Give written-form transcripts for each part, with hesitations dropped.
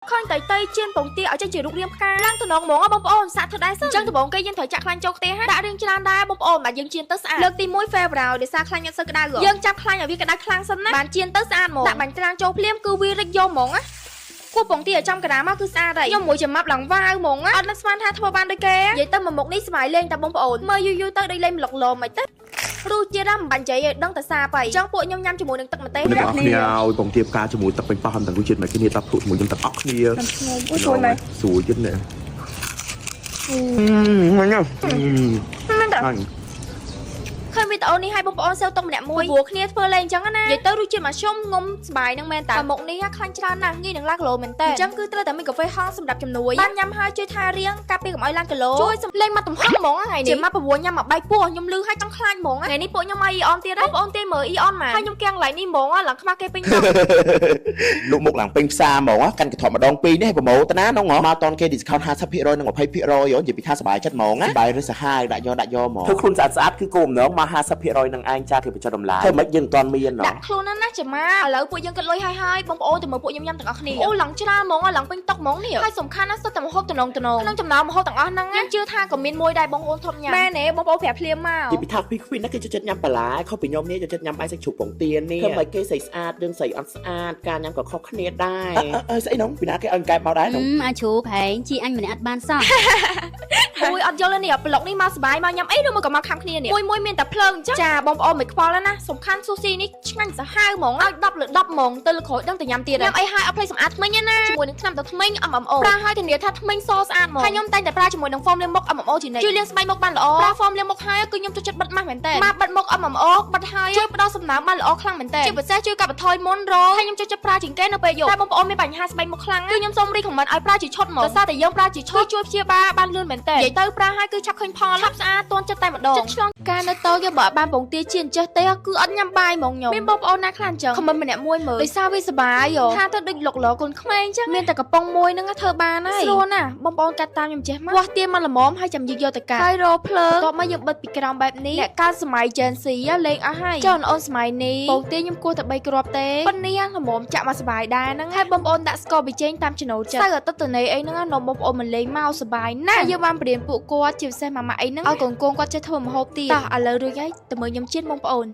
ឃើញតែតៃជៀនបងទាឲ្យចេញជារូបរាងផ្កាឡើងទៅនងហ្មងបងប្អូនសាក់ធ្វើដែរសិនអញ្ចឹងដំបងគេយើងត្រូវចាក់ខ្លាញ់ចូលផ្ទះដាក់រឿងច្រើនដែរបងប្អូនបាទយើងជៀនទៅស្អាតលើកទី1 February ដោយសារខ្លាញ់អត់សូវក្តៅយើងចាប់ខ្លាញ់ឲ្យវាក្តៅខ្លាំងសិនណាបានជៀនទៅស្អាតហ្មងដាក់បាញ់ត្រាំចូលភ្លាមគឺវារិចយកហ្មងណាគោះបងទាឲ្យចំកណ្ដាលមកគឺស្អាតហើយខ្ញុំមួយចំមាប់ឡើងវាវហ្មងអត់នឹកស្មានថាធ្វើបានដូចគេនិយាយទៅមួយមុខនេះស្បាយលេងតែបងប្អូនមើលយូរទៅដូចលេងម្លុកលោមមិនទៅរសជាតិមិនបាញ់ចៃឲ្យដឹងតែសាបអីអញ្ចឹងពួកខ្ញុំញ៉ាំជាមួយនឹងទឹកម្ទេសអ្នកគ្នាឲ្យបងទាផ្កាជាមួយទឹកពេញប៉ោះហ្នឹងរសជាតិមិនគ្នាតាប់ពួកជាមួយខ្ញុំទាំងអស់គ្នាអូយស្រួយមែនស្រួយចិត្តណាមិនញ៉ាំឃើញវីដេអូនេះឲ្យបងប្អូនសេវតុកម្នាក់មួយព្រោះគ្នាធ្វើលេងអញ្ចឹងណានិយាយទៅរសជាតិមកខ្ញុំងុំស្បាយនឹងមែនតែមុខនេះខ្លាញ់ច្រើនណាស់ងាយនឹងឡើងគីឡូមែនតើអញ្ចឹងគឺត្រូវតែមានកាហ្វេហងសម្រាប់ជំនួយបានញ៉ាំហើយជួយថែរាងការពារកុំឲ្យឡើងគីឡូជួយលេងមកទំហំហ្មងថ្ងៃនេះជាមក9ញ៉ាំមកបាយពោះខ្ញុំលឺឲ្យចង់ខ្លាចហ្មងថ្ងៃនេះពួកខ្ញុំឲ្យអ៊ីអនទៀតបងប្អូនទេមើលអ៊ីអនមកហើយខ្ញុំគាំងកន្លែងនេះហ្មងឡើងខ្មាស់គេពេញលោកមុខឡើងពេញផ្សារហ្មងកាន់កន្ថប់ម្ដងពីរនេះប្រម៉ូទណានោះមកតនគេ discount 50% និង 20% យល់និយាយពីថាសบายចិត្តហ្មងណាសบายឬសាហាវដាក់យកហ្មងធ្វើខ្លួនស្អាតគឺគោលបំណងមក 50% នឹងឯងចាគេបញ្ចុះតម្លៃធ្វើមិនយើងមិនទាន់មានដាក់ខ្លួនណាចាំមកឥឡូវពួកយើងគិតលុយហើយបងប្អូនទៅមើលពួកខ្ញុំញ៉ាំទាំងអស់គ្នាអូឡើងច្រើនហ្មងឡើងពេញតុកហ្មងនេះហើយសំខាន់ណាស់សិតតែម្ហូបតំណងក្នុងចំណោមម្ហូបទាំងអស់ហ្នឹងខ្ញុំជឿថាក៏មានមួយដែរបងប្អូនធំញ៉ាំមែនទេបងប្អូនប្រាប់ភ្លាមមកនិយាយពីថាពីខ្វីនណាគេចូលចិត្តញ៉ាំបន្លែខុសពីខ្ញុំនេះចូលចិត្តញ៉ាំបាយសាច់ជ្រូកពងទានេះធ្វើឲ្យគេស្អីស្អាតរឿងស្អីអត់ស្អាតការញ៉ាំក៏ខុសគ្នាដែរស្អីនោះពីណាគេឲ្យកែបមកដែរនោះអាជ្រូកហែងជីអញម្នាក់អត់បានសោះអូយអត់យល់ទេនេះប្លុកនេះមកសុបាយមកញ៉ាំអីឬមកក៏មកខាំគ្នានេះមួយមានតែភ្លើងអញ្ចឹងចាបងប្អូនមិនខ្វល់ណាសំខាន់ស៊ូស៊ីនេះឆ្ងាញ់សាហាវហ្មងឲ្យ10លើ10ហ្មងទៅលើក្រោយដឹងតែញ៉ាំទៀតញ៉ាំអីហើយអត់ភ្លេចសម្អាតថ្មិញណាជាមួយនឹងថ្នាំទៅថ្មិញ MMO ប្រើឲ្យធានាថាថ្មិញសស្អាតហ្មងហើយខ្ញុំតែងតែប្រើជាមួយនឹងហ្វមលាងមុខ MMO ជានិច្ចជួយលាងស្បែកមុខបានល្អប្រើហ្វមលាងមុខហើយគឺខ្ញុំចូលចិត្តបិទម៉ាស់មែនតើម៉ាស់បិទមុខ MMO បិទហើយជួយផ្ដល់សំណើមបានល្អខ្លាំងមែនតើជាពិសេសជួយកាត់បន្ថយមុនរោហើយខ្ញុំចូលចិត្តប្រើជាងគេនៅពេលយប់តែបងប្អូនមានបញ្ហាស្បែកមុខខ្លាំងគឺខ្ញុំសូមរីកខមមិនឲ្យប្រើជាឈុតហ្មងដោយសារតែយើងប្រើជាឈុតជួយព្យាបាលបានលឿនមែនតើនិយាយទៅប្រើហើយគឺឆាប់ឃើញផលឆាប់ស្អាតទាន់ចិត្តតែម្ដងចិត្តឆ្លងការនៅតោគេបើបានពងទាជាចេះទេគឺអត់ញ៉ាំបាយហ្មងខ្ញុំមានបងប្អូនណាខ្លះអញ្ចឹងខមមិនម្នាក់មួយមើលដោយសារវាសុបាយថាទៅដូចលុកលកូនក្មេងអញ្ចឹងមានតែកំប៉ុងមួយហ្នឹងធ្វើបានហើយស្រួលណាបងប្អូនកាត់តាមខ្ញុំចេះមកវាស់ទាមកល្មមហើយចាំយកទៅកាត់ហើយរោភ្លើងតបមកយើងបិទពីក្រោមបែបនេះអ្នកកាលសម័យ Gen Z លេងអស់ហើយចុះអូនសម័យនេះពងទាខ្ញុំគួរតែ3គ្រាប់ទេប៉ុន្តែល្មមចាក់មកសុបាយដែរហ្នឹងហើយបងប្អូនដាក់ស្ករប៊ីចេងតាមចំណូលចិត្តតែអាទិត្យតនេអីហ្នឹងនំបងប្អូនមកលេងមកសុបាយណាស់យើងបានបរៀនពួកគាត់ជាពិសេសម៉ាម៉ាអីហ្នឹងឲ្យកូនគាត់ចេះធ្វើម្ហូបទៀតតោះឥឡូវរួចហើយទៅមើលខ្ញុំជៀនបងប្អូន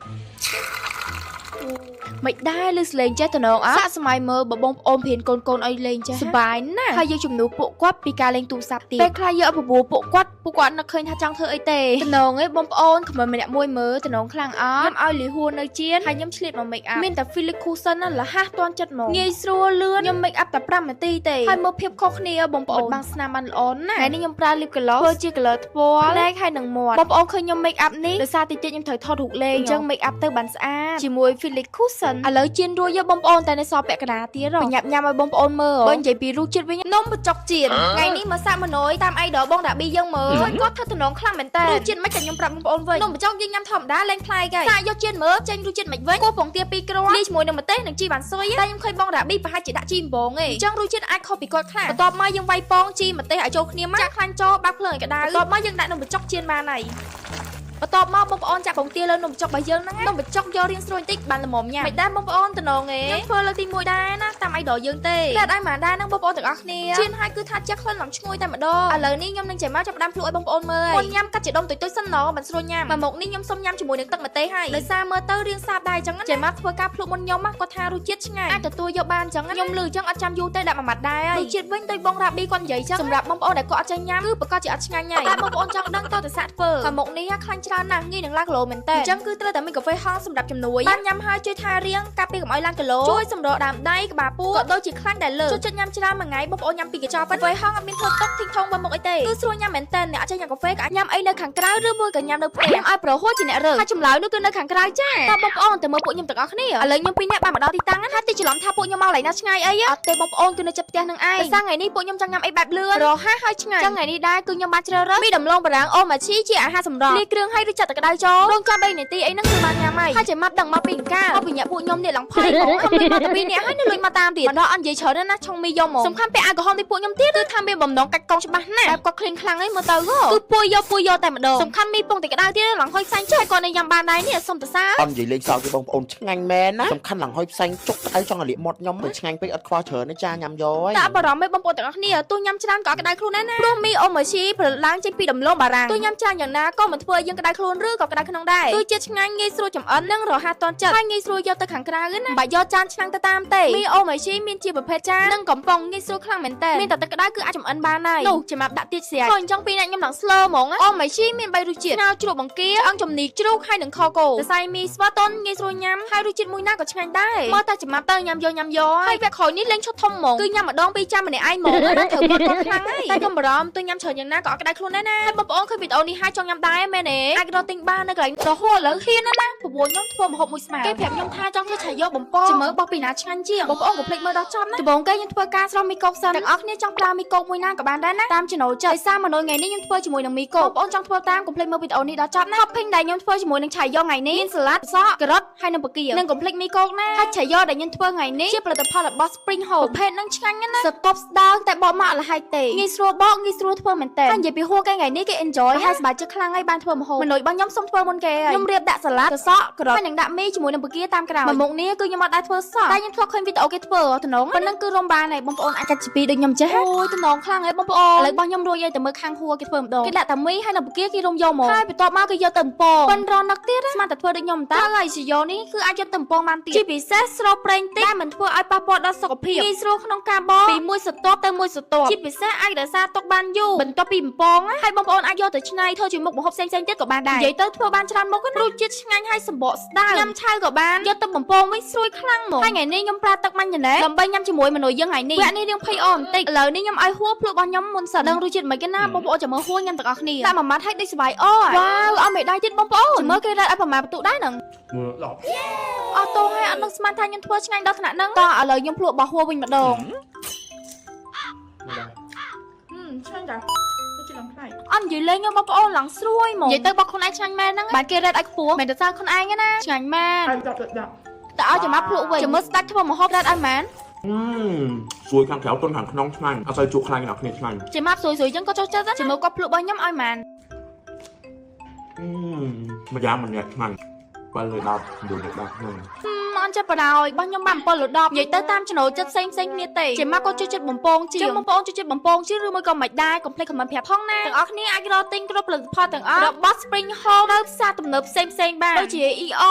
មិនដែរលឺស្លេងចេះតំណងអត់សាក់សម័យមើលបងប្អូនព្រានកូនឲ្យលេងចេះសុបាយណាស់ហើយយើងជំនួសពួកគាត់ពីការលេងទូរស័ព្ទទៀតពេលខ្លះយកបបួលពួកគាត់នឹកឃើញថាចង់ធ្វើអីទេតំណងឯងបងប្អូនខមមិនម្នាក់មួយមើលតំណងខ្លាំងអត់ខ្ញុំឲ្យលីហួរនៅជៀនហើយខ្ញុំឆ្លៀតមក make up មានតែ Felix Cushion ណាលះតាន់ចិត្តមកងាយស្រួលលឿនខ្ញុំ make up តែ5នាទីទេហើយមើលភាពខុសគ្នាបងប្អូនបាំងស្នាមបានល្អណាស់ហើយនេះខ្ញុំប្រើ lip gloss ធ្វើជា color ថ្ពាល់ផ្នែកហើយនឹងមាត់បងប្អូនឃើញខ្ញុំ make up នេះដោយសារតិចខ្ញុំត្រូវថតរូបលេងអញ្ចឹង make up ទៅបានស្អាតជាមួយ Felix Cushion ឥឡូវជៀនរួចយកបងប្អូនតែនៅសល់ពាក់កណ្ដាលទៀតញ៉ាំឲ្យបងប្អូនមើលបើនិយាយពីរសជាតិវិញនំបញ្ចុកជៀនថ្ងៃនេះមកសាក់ម៉ណយតាមអីដលបងដាក់ប៊ីយើងមើលគាត់ធ្វើតំណងខ្លាំងមែនតើរសជាតិមិនតែខ្ញុំប្រាប់បងប្អូនវិញនំបញ្ចុកយើងញ៉ាំធម្មតាលែងប្លែកហើយសាក់យកជៀនមើលចេញរសជាតិមិនវិញគោះពងទា2គ្រាប់លាយជាមួយនឹងម្ទេសនិងជីបានស៊ុយតែខ្ញុំឃើញបងដាក់ប៊ីប្រហែលជាដាក់ជីម្បងឯងអញ្ចឹងរសជាតិអាចខុសពីគាត់ខ្លះបន្ទាប់មកយើងវាយពងជីម្ទេសឲ្យចូលគ្នាមកចាក់ខ្លាញ់ចូលបាក់ភ្លើងឲ្យក្តៅបន្ទាប់មកយើងដាក់នំបញ្ចុកជៀនបានហើយបន្ទាប់មកបងប្អូនចាក់ពងទាលើនំបញ្ចុករបស់យើងហ្នឹងនំបញ្ចុកយករៀងស្រួយបន្តិចបានល្មមញ៉ាំមិនដែរបងប្អូនតំណងឯងខ្ញុំធ្វើលើកទី1ដែរណាតាមអីដល់យើងទេតែឲ្យមកដែរហ្នឹងបងប្អូនទាំងអស់គ្នាជៀនឲ្យគឺថាចាក់ក្លិនឡើងឈ្ងុយតែម្ដងឥឡូវនេះខ្ញុំនឹងចេញមកចាប់ផ្ដើមភ្លក់ឲ្យបងប្អូនមើលមុនញ៉ាំកាត់ជាដុំតូចៗសិនណមិនស្រួលញ៉ាំមកមុខនេះខ្ញុំសុំញ៉ាំជាមួយនឹងទឹកម្ទេសហើយដោយសារមើលទៅរៀងសាបដែរអញ្ចឹងចេញមកធ្វើការភ្លក់មុនខ្ញុំគាត់ថារសជាតិឆ្ងាញ់អាចទទួលយកបានអញ្ចឹងខ្ញុំលឺអញ្ចឹងអត់ចាំយូរទេដាក់មួយម៉ាត់ដែររសជាតិវិញដូចបងរ៉ាប៊ីគាត់និយាយអញ្ចឹងសម្រាប់បងប្អូនដែលគាត់អត់ចេះញ៉ាំគឺប្រកាសជាអត់ឆ្ងាញ់ហើយតែបងប្អូនចង់ដឹងតើសាក់ធ្វើមកមុខនេះខ្លាញ់ច្រើនណាស់ងាយនឹងឡើងគីឡូមែនតើអញ្ចឹងគឺត្រូវតែមានកាហ្វេហងសម្រាប់ជំនួយបានញ៉ាំហើយជួយថែរាងការពារកុំឲ្យឡើងគីឡូជួយសម្រកដើមដៃក្បាលពោះក៏ដូចជាខ្លាញ់ដែលលើជួយចិត្តញ៉ាំច្រើនមួយថ្ងៃបងប្អូនញ៉ាំពីកញ្ចប់កាហ្វេហងអត់មានធ្វើតុកធីងថងបើមុខអីទេគឺស្រួលញ៉ាំមែនតើអ្នកអត់ចេះញ៉ាំកាហ្វេក៏អាចញ៉ាំអីនៅខាងក្រៅឬមួយក៏ញ៉ាំនៅផ្ទះញ៉ាំឲ្យប្រហូតជាអ្នករើហើយចម្លើយនោះគឺនៅខាងក្រៅចាតើបងប្អូនទៅមើលពួកខ្ញុំទាំងអស់គ្នាឥឡូវខ្ញុំពីរនាក់បានមកដល់ទីតាំងហើយទីច្រឡំថាពួកខ្ញុំមកកន្លែងណាឆ្ងាយអីអត់ទេបងប្អូនគឺនៅចិត្តផ្ទះនឹងឯងតែថ្ងៃនេះពួកខ្ញុំចង់ញ៉ាំអីបែបលឿនរហ័សហើយឆ្ងាញ់ចឹងថ្ងៃនេះដែរគឺខ្ញុំបានជ្រើសរើសមីដំឡូងបារាំងអូម៉ាឈីជាអាហារសម្រន់លាយគ្រឿង ហើយឬចាត់តែក្តៅចូលរងចាំ3នាទីអីហ្នឹងគឺបានញ៉ាំហើយហើយចាំម៉ាប់ដឹងមកពីកាមកពីញាក់ពួកខ្ញុំនេះឡើងភ័យហ្មងខ្ញុំលេងមកតែ2នាក់ហើយនៅលេងមកតាមទៀតបណ្ដោះអត់និយាយច្រើនណាស់ឆុងមីយកមកសំខាន់ពេលអាល់កុហុលទីពួកខ្ញុំទៀតគឺថាមានបំណងកាច់កងច្បាស់ណាស់បែបគាត់ឃ្លៀងខ្លាំងអីមើលទៅគឺពួយយកតែម្ដងសំខាន់មីពងតែក្តៅទៀតឡើងហុយផ្សែងចុះគាត់នៅញ៉ាំបានដែរនេះសុំតសា អត់និយាយលេងសើចទេបងប្អូនឆ្ងាញ់មែនណាសំខាន់ឡើងហុយផ្សែងចុកក្តៅចង់ឲ្យលាកមាត់ខ្ញុំមិនឆ្ងាញ់ពេកអត់ខ្វល់ច្រើនទេចាញ៉ាំយកហើយ តែបារម្ភឯងបងប្អូនទាំងអស់គ្នាទោះញ៉ាំច្រើនក៏ក្តៅខ្លួនដែរណាព្រោះមីអូម៉ាស៊ីផលិតឡើងចេញពីដំឡូងបារាំងទោះញ៉ាំច្រើនយ៉ាងណាក៏មិនធ្វើឲ្យយើងក្តៅខ្លួនឬក៏ក្តៅក្នុងដែរទោះជាឆ្ងាញ់ងាយស្រួលចម្អិននិងរហ័សទាន់ចិត្តហើយងាយស្រួលយកទៅខាងក្រៅណាបាច់យកចានឆ្នាំងទៅតាមទេមីអូម៉ាស៊ីមានជាប្រភេទចាននិងកំប៉ុងងាយស្រួលខ្លាំងមែនតើមានតែទឹកក្តៅគឺអាចចម្អិនបានហើយនោះចាំមកដាក់ទៀតស្រាច់អញ្ចឹងពីអ្នកខ្ញុំឡើងស្លើហ្មងអូម៉ាស៊ីមាន3រសជាតិស្ងោរជ្រក់បង្គាអង្គជំនីជ្រូកហើយនិងខគោសរសៃមីស្វាតុនងាយស្រួលញ៉ាំហើយរសជាតិមួយណាក៏ឆ្ងាញ់ដែរមើលតែចាំមកទៅញ៉ាំយកហើយវគ្គក្រោយនេះលេងឈុតធំហ្មងគឺញ៉ាំម្ដងពីរចាំម្នាក់ឯងហ្មងណាត្រូវមើលគាត់ខ្លាំងហើយតែខ្ញុំបារម្ភទោះញ៉ាំច្រើនយ៉ាងណាក៏អត់ក្តៅខ្លួនដែរណាហើយបងប្អូនឃើញវីដេអូនេះហើយចង់ញ៉ាំដែរមែនទេអាចរកទិញបាននៅកន្លែងរហូតឥឡូវហ៊ានណាព្រោះខ្ញុំធ្វើម្ហូបមួយស្មើគេប្រាប់ខ្ញុំថាចង់ធ្វើឆាយកបំពងមើលបោះពីណាឆ្ងាញ់ជាងបងប្អូនកុំភ្លេចមើលដល់ចប់ណាដំបូងគេខ្ញុំធ្វើការស្រោមមីកូកសិនទាំងអស់គ្នាចង់ប្រើមីកូកមួយណាក៏បានដែរណាតាមចំណូលចិត្តដោយសារមនុស្សថ្ងៃនេះខ្ញុំធ្វើជាមួយនឹងមីកូកបងប្អូនចង់ធ្វើតាមកុំភ្លេចមើលវីដេអូនេះដល់ចប់ណា topping ដែលខ្ញុំធ្វើជាមួយនឹងឆាយកថ្ងៃនេះមានសាឡាត់សក់ការ៉ុតហើយនិងបង្គានិងកុំភ្លេចមីកូកណាហើយឆាយកដែលខ្ញុំធ្វើថ្ងៃនេះជាផលិតផលរបស់ Spring Home ប្រភេទនឹងឆ្ងាញ់ណាស់ស្ទប់ស្ដើងតែបកមកអត់លហើយទេងាយស្រួលបកងាយស្រួលធ្វើមែនតើហើយនិយាយពីហួរគេថ្ងៃនេះគេ enjoy ហើយសប្បាយចិត្តខ្លាំងហើយបានធ្វើម្ហូបមនុស្សរបស់ខ្ញុំសុំធ្វើមុនគេហើយខ្ញុំរៀបដាក់សាឡាត់សក់ការ៉ុតហើយនឹងដាក់មីជាមួយនឹងបង្គាតាមក្រោយមុខនេះគឺខ្ញុំអត់ដែរធ្វើសក់តែខ្ញុំធ្លាប់ឃើញវីដេអូគេធ្វើតំណងប៉ុណ្ណឹងគឺរំបានហើយបងប្អូនអាចកាត់ជាពីរដូចខ្ញុំចេះអូយតំណងខ្លាំងហើយបងប្អូនឥឡូវរបស់ខ្ញុំរួចហើយតែមើលខាងហួរគេធ្វើម្ដងគេដាក់តែមីហើយនឹងបង្គាគេរុំយកមកហើយបន្ទាប់មកគេយកទៅបំពងប៉ុនរនឹកទៀតស្មានតែធ្វើដូចខ្ញុំតើហើយសាយោនេះគឺអាចយកទៅបំពងបានទៀតជាពិសេសស្រូបប្រេងតិចតែមិនធ្វើឲ្យប៉ះពាល់ដល់សុខភាពងាយស្រួលក្នុងការបកពីមួយស្រទាប់ទៅមួយស្រទាប់ជាពិសេសអាចរក្សាទុកបានយូរបន្ទាប់ពីបំពងហើយបងប្អូនអាចយកទៅច្នៃធ្វើជាមុខម្ហូបផ្សេងៗទៀតក៏បានដែរនិយាយទៅធ្វើបានច្រើនមុខរសជាតិឆ្ងាញ់ហើយសម្បកស្ដើងញ៉ាំឆៅក៏បានយកទៅបំពងវិញស្រួយខ្លាំងហ្មងហើយថ្ងៃនេះខ្ញុំប្រើទឹកម៉ាញ់ណែដើម្បីញ៉ាំជាមួយមនុស្សយើងថ្ងៃនេះវគ្គនេះរៀងភ័យអបន្តិចឥឡូវនេះខ្ញុំឲ្យហួរភ្លុករបស់ខ្ញុំមុនសិនដឹងរសជាតិមិនគេណាបងប្អូនចាំមើលហួរញ៉ាំទាំងអស់គ្នាតែមួយម៉ាត់ឲ្យដូចស្បាយអវ៉ាវអត់មេដៃទៀតបងប្អូនមើលគេរ៉ែឲ្យប្រមាណបន្ទុកដែរហ្នឹងអត់តោះហើយអត់នឹងស្មានថាខ្ញុំធ្វើឆ្ងាញ់ដល់ថ្នាក់ហ្នឹងតោះឥឡូវខ្ញុំភ្លុករបស់ហួរវិញម្ដងឆ្ងាញ់ចាអត់និយាយលេងបងប្អូនឡើងស្រួយហ្មងនិយាយទៅរបស់ខ្លួនឯងឆ្ងាញ់មែនហ្នឹងបានគេរ៉ែឲ្យខ្ពស់មិនទៅសារខ្លួនឯងណាឆ្ងាញ់មែនតែឲ្យចាំមកភ្លុកវិញចាំមើលស្ដាច់ធ្វើម្ហូបរ៉ែឲ្យមែនស្រួយខាងក្រៅទន់ខាងក្នុងឆ្ងាញ់អត់សូវជក់ខ្លាំងដល់គ្នាឆ្ងាញ់ចាំមកស្រួយៗចឹងក៏ចុះចិត្តចាំមើលគាត់ភ្លុករបស់ខ្ញុំឲ្យមែនម្យ៉ាងម្នាក់ឆ្ងាញ់7លើ10ដូច10ហ្នឹងអត់ចិត្តបដ ாய் របស់ខ្ញុំបាន7លើ10និយាយទៅតាមចំណូលចិត្តផ្សេងគ្នាទេចាំមកគាត់ជួយចិត្តបំពងជាងបងប្អូនជួយចិត្តបំពងជាងឬមួយក៏មិនដែរកុំភ្លេចខមមិនប្រាប់ផងណាទាំងអស់គ្នាអាចរកទិញគ្រប់ផលិតផលទាំងអស់របស់ Spring Home នៅផ្សារទំនើបផ្សេងបានដូចជា EO